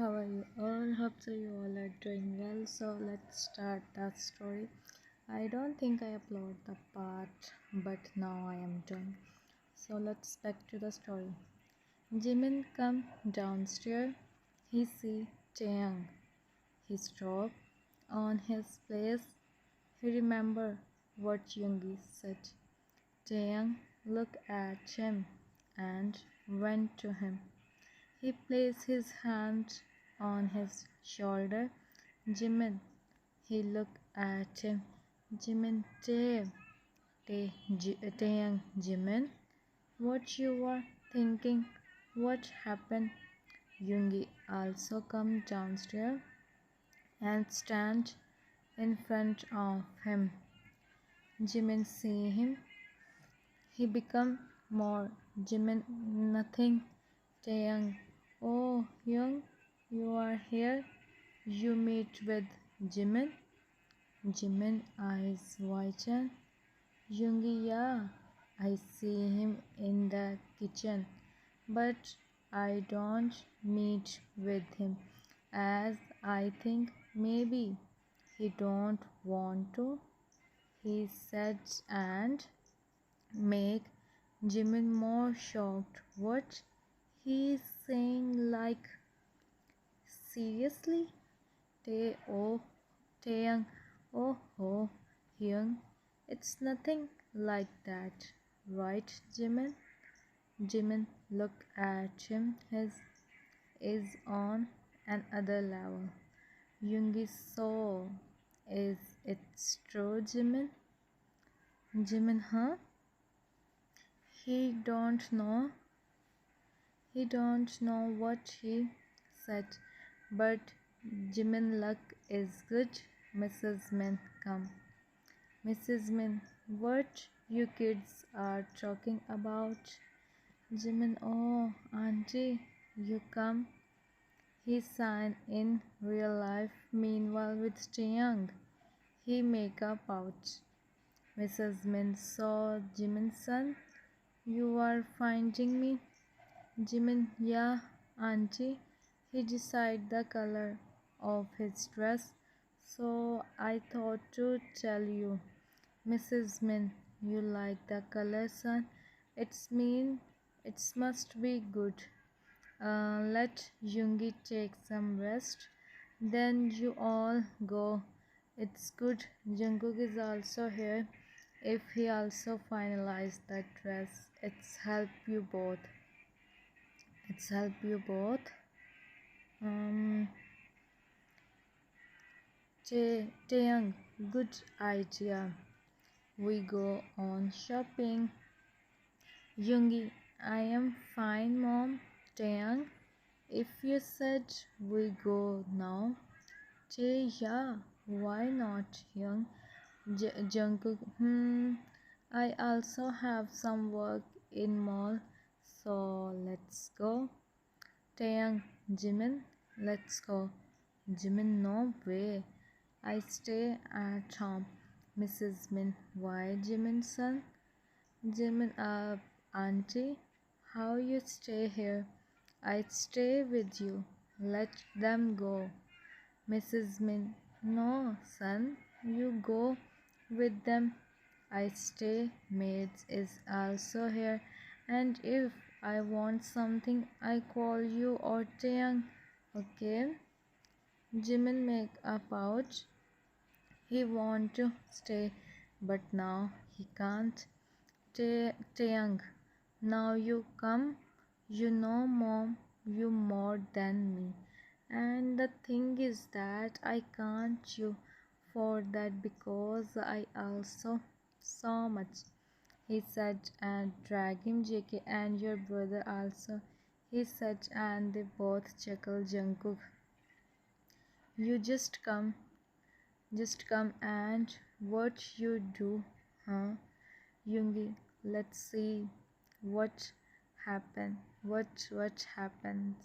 how are you all? Hope so you all are doing well. So let's start that story. I don't think I upload the part, but now I am doing. So let's back to the story. Jimin come downstairs. He see Taeyang. He stop on his place. He remember what YoOngI said. Taeyang looked at him and went to him. He placed his hand on his shoulder. Jimin. He looked at him. Jimin, Taeyang, Jimin. What you are thinking? What happened? YoOngI also come downstairs and stand in front of him. Jimin see him. He become more. Jimin, nothing. Taeyang, oh, Young, you are here. You meet with Jimin. Jimin eyes widen. YoOngI, yeah, I see him in the kitchen, but I don't meet with him, as I think maybe he don't want to. He said and make Jimin more shocked. What? He's saying, like, seriously? Taeyang, oh, Hyung, it's nothing like that, right, Jimin? Jimin looked at him. His is on another level. YoOngI saw. Is it true, Jimin? Jimin, huh? He don't know. He don't know what he said, but Jimin luck is good. Mrs. Min come. Mrs. Min, what you kids are talking about? Jimin, oh, aunty, you come. He signed in real life. Meanwhile, with Taeyang, he make a pouch. Mrs. Min saw Jimin's son. You are finding me? Jimin, yeah, auntie. He decided the color of his dress, so I thought to tell you. Mrs. Min, you like the color, son? It must be good. Let YoOngI take some rest. Then you all go. It's good. Jungkook is also here. If he also finalized that dress, it's help you both. It's help you both. Taeyang, good idea. We go on shopping. YoOngI, I am fine, mom. Taeyang, if you said we go now. Yeah, why not, Young? Jungkook, I also have some work in mall, so let's go. Taeyang, Jimin, let's go. Jimin, no way. I stay at home. Mrs. Min, why Jimin, son? Jimin, auntie, how you stay here? I stay with you. Let them go. Mrs. Min, no, son, you go with them. I stay. Maids is also here, and if I want something, I call you or Taeyang. Okay? Jimin make a pouch. He want to stay, but now he can't. Taeyang, now you come. You know, mom, you more than me. And the thing is that I can't you for that because I also so much. He said and drag him JK and your brother also. He said and they both chuckled. Jungkook, you just come and what you do, huh? YoOngI, let's see what what happens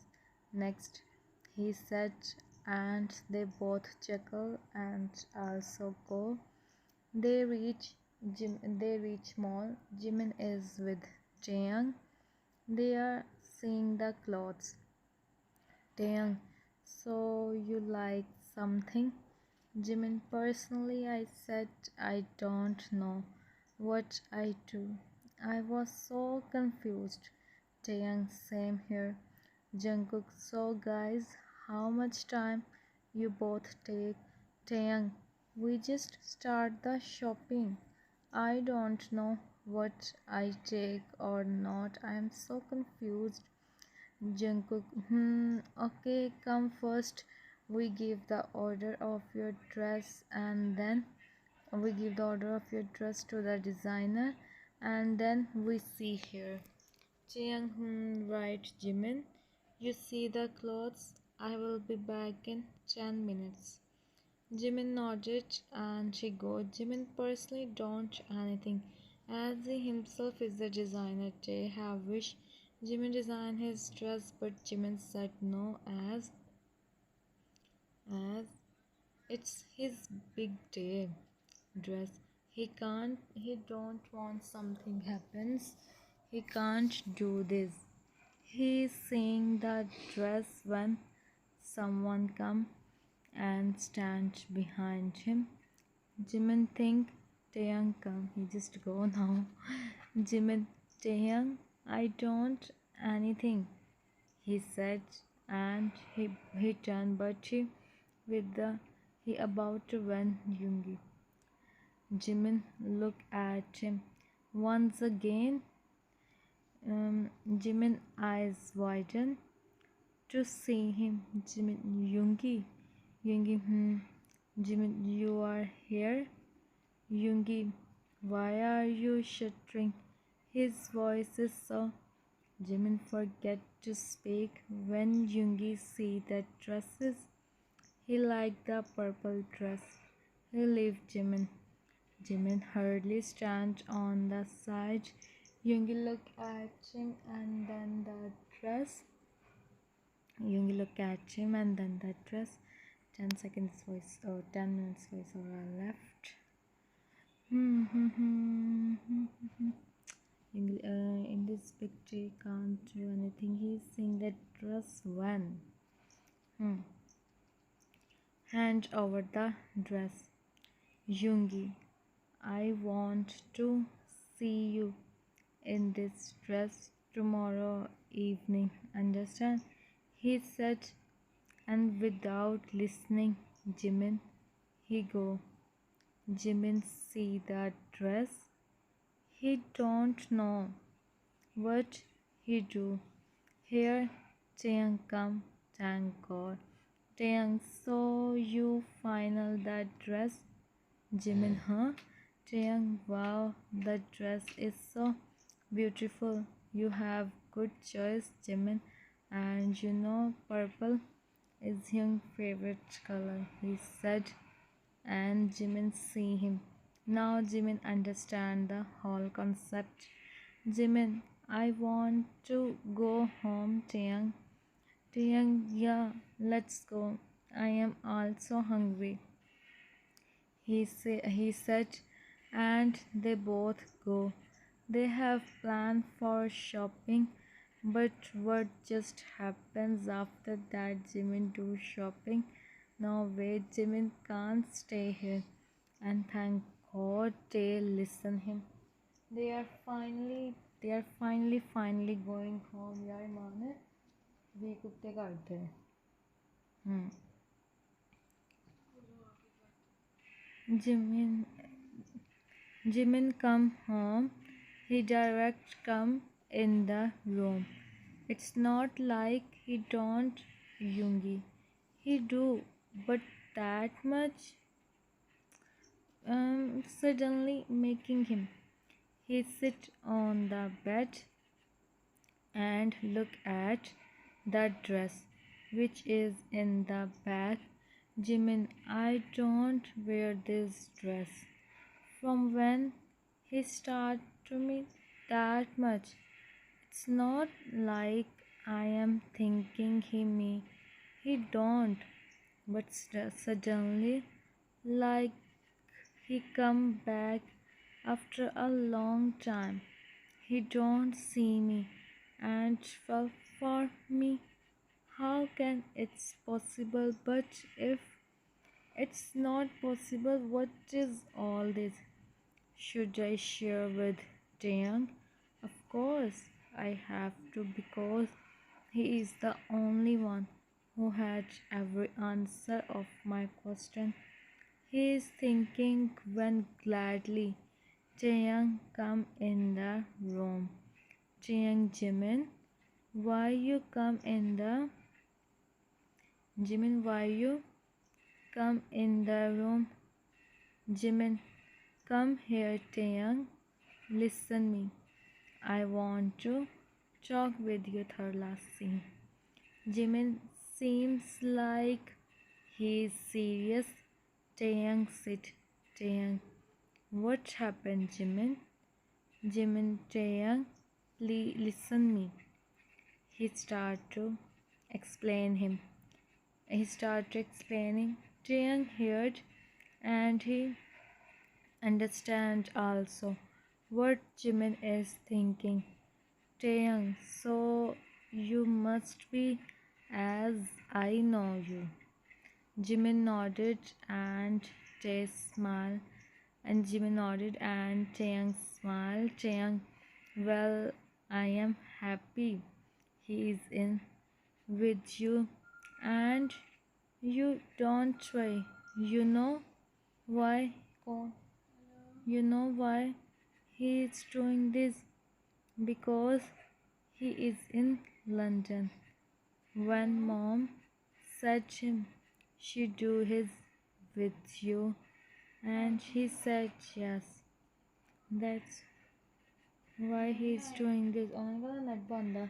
next. He said and they both chuckle and also go. They reach mall. Jimin is with Taeyang. They are seeing the clothes. Taeyang, So you like something? Jimin, personally, I said I don't know what I do. I was so confused. Taeyang, same here. Jungkook, so guys, how much time you both take? Taeyang, we just start the shopping. I don't know what I take or not. I am so confused. Jungkook, okay, come first. We give the order of your dress and then we give the order of your dress to the designer and then we see here. Chiang, right, Jimin. You see the clothes? I will be back in 10 minutes. Jimin nodded and she go. Jimin personally don't anything as he himself is the designer. They have wished Jimin design his dress but Jimin said no as it's his big day dress. He don't want something happens. He can't do this. He's seeing the dress when someone come and stand behind him. Jimin think Taeyang come. He just go now. Jimin, Taeyang, I don't anything. He said, and he turned, but with the he about to win YoOngI. Jimin looked at him once again. Jimin eyes widened to see him. Jimin, YoOngI, YoOngI, Jimin, you are here. YoOngI, why are you shuddering? His voice is so. Jimin forget to speak when YoOngI see the dresses. He liked the purple dress. He left Jimin. Jimin hurriedly stand on the side. YoOngI looked at him and then the dress. YoOngI looked at him and then the dress. 10 seconds voice or 10 minutes voice over left. In this picture he can't do anything. He's seeing that dress when. Hand over the dress. YoOngI, I want to see you in this dress tomorrow evening. Understand? He said, and without listening, Jimin, he go. Jimin see the dress. He don't know what he do. Here, Taeyang come, thank God. Taeyang, so you final that dress? Jimin, huh? Taeyang, wow, the dress is so beautiful. You have good choice, Jimin. And you know, purple is your favorite color, he said. And Jimin see him. Now Jimin understand the whole concept. Jimin, I want to go home, Taeyang. Taeyang, yeah, let's go. I am also hungry. He said, and they both go. They have planned for shopping, but what just happens after that? Jimin do shopping. No way, Jimin can't stay here. And thank God they listen him. They are finally going home. यार माने we कुत्ते काटते हैं. Jimin come home. He direct come in the room. It's not like he don't YoOngI. He do, but that much suddenly making him. He sit on the bed and look at the dress which is in the bag. Jimin, I don't wear this dress. From when he start to me that much, it's not like I am thinking he don't, but suddenly like he come back after a long time. He don't see me and fell for me. How can it's possible? But if it's not possible, what is all this? Should I share with Taeyang? Of course, I have to because he is the only one who had every answer of my question. He is thinking when gladly Taeyang come in the room. Taeyang, Jimin, why you come in the Jimin, why you come in the room? Jimin, come here, Taeyang. Listen me. I want to talk with you. Third last scene. Jimin seems like he is serious. Taeyang, sit. Taeyang, what happened, Jimin? Jimin, Taeyang, please listen me. He started to explain him. He started explaining. Taeyang heard and he understand also what Jimin is thinking. Taeyang, so you must be as I know you. Jimin nodded and Tae smiled. And Jimin nodded and Taeyang smiled. Taeyang, well, I am happy he is in with you and you don't try. You know why? You know why he is doing this? Because he is in London. When mom said him she do his with you and he said yes. That's why he is doing this. Oh my god, net banda.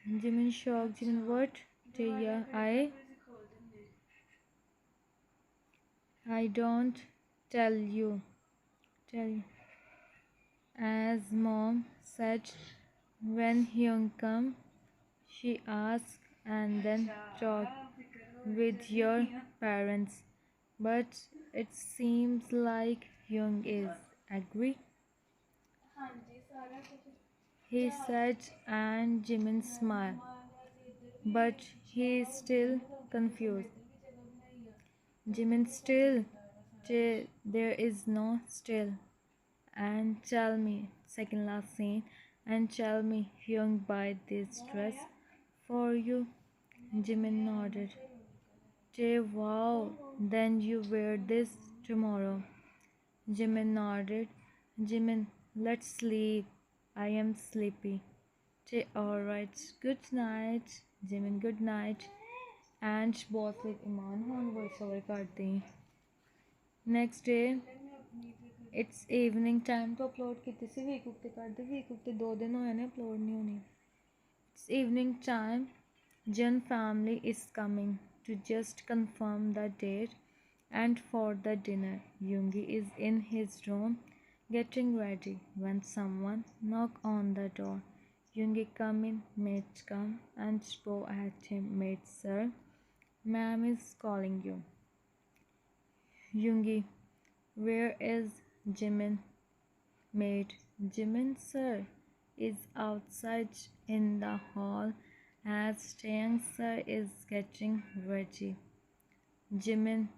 Jimin shocked. Jimin, what? Yeah, I don't tell you. Tell you. As mom said when Hyung come, she asked and then talk with your parents. But it seems like Hyung is agree. He said and Jimin smiled. But he is still confused. Jimin still. There is no still. And tell me, second last scene, and tell me Hyung buy this dress for you. Jimin nodded. Tae, wow, then you wear this tomorrow. Jimin nodded. Jimin, let's sleep. I am sleepy. Tae, alright, good night. Jimin, good night. And boss like Iman hon voice over करते हैं. Next day, it's evening time to upload कितने से week उठते कर दे week उठते 2 दिन होए ने upload नहीं होनी. It's evening time. Jun family is coming to just confirm the date and for the dinner. YoOngI is in his room getting ready when someone knock on the door. YoOngI come in, mate come and go at him. Mate, sir, ma'am is calling you. YoOngI, where is Jimin? Mate, Jimin, sir, is outside in the hall as Taeyang sir is getting ready. Jimin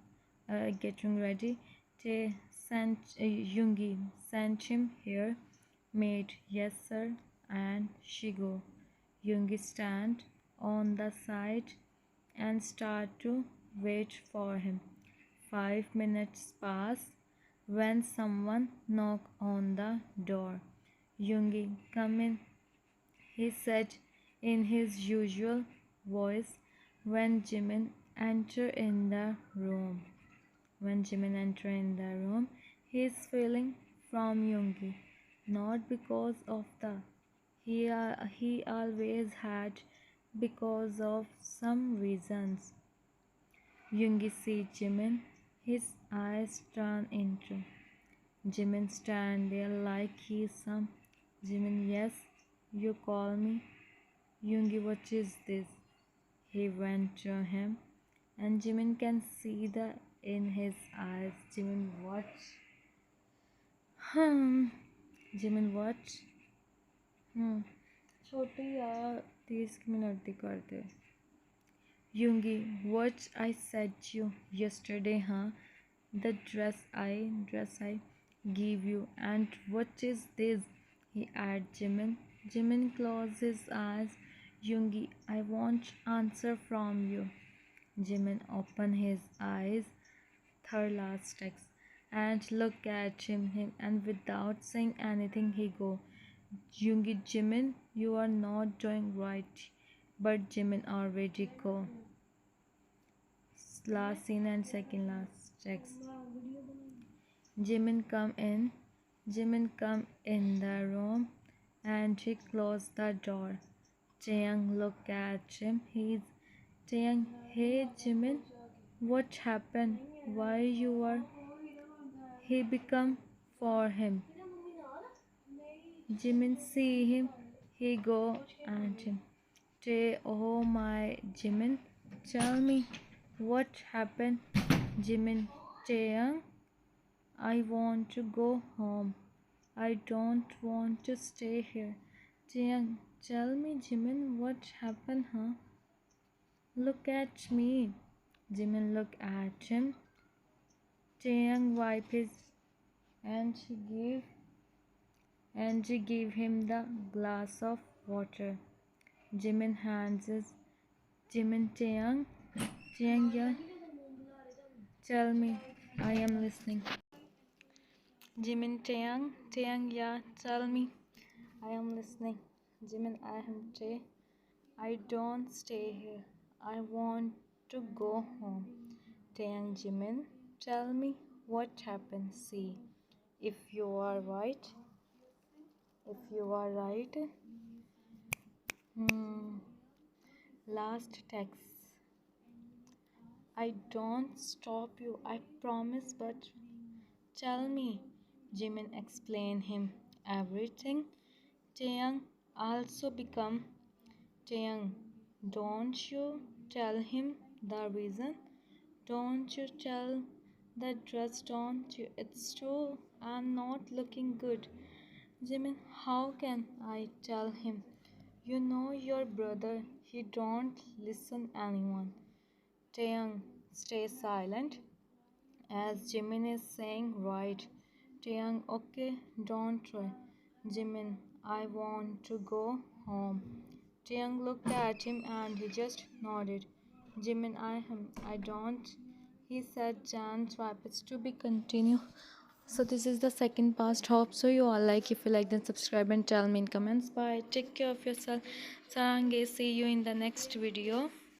getting ready. Tae sent YoOngI sent him here. Mate, yes sir, and she go. YoOngI stand on the side and start to wait for him. 5 minutes pass when someone knock on the door. YoOngI, come in, he said in his usual voice when Jimin entered in the room. When Jimin entered in the room, he is feeling from YoOngI, not because of the he always had, because of some reasons. YoOngI see Jimin, his eyes turn into. Jimin stand there like he's some. Jimin, yes, you call me. YoOngI, what is this? He went to him, and Jimin can see the in his eyes. Jimin, what? Jimin, what? छोटी यार 30 minute ਦੀ ਕਰਦੇ YoOngI, what I said you yesterday, huh? The dress I gave you, and what is this? He asked Jimin. Jimin closed his eyes. YoOngI, I want answer from you. Jimin opened his eyes, third last text, and looked at him, and without saying anything, he go. YoOngI, Jimin, you are not doing right. But Jimin already go. Last scene and second last text. Jimin come in. Jimin come in the room and he closed the door. Taeyang look at him. He's Taeyang. Hey Jimin, what happened? Why you are? He become for him. Jimin see him. He go at him. Oh my Jimin, tell me what happened. Jimin, Taeyang, I want to go home. I don't want to stay here. Taeyang, tell me Jimin, what happened, huh? Look at me. Jimin look at him. Taeyang wipe his and she gave him the glass of water. Jimin hands his Jimin, Taeyang, yeah, tell me, I am listening. Jimin, Taeyang, yeah, tell me, I am listening. Jimin, I am Tae. I don't stay here. I want to go home. Taeyang, Jimin, tell me what happened. See, if you are right, last text. I don't stop you, I promise, but tell me. Jimin explained him everything. Taeyang also become Taeyang. Don't you tell him the reason? Don't you tell the dress, don't you? It's true. I'm not looking good. Jimin, how can I tell him? You know your brother. He don't listen anyone. Taeyang, stay silent. As Jimin is saying, right. Taeyang, okay, don't try. Jimin, I want to go home. Taeyang looked at him and he just nodded. Jimin, I don't. He said Jan swaps to be continued. So this is the second part. Hope so you all like. If you like, then subscribe and tell me in comments. Bye. Take care of yourself. Sarange. See you in the next video.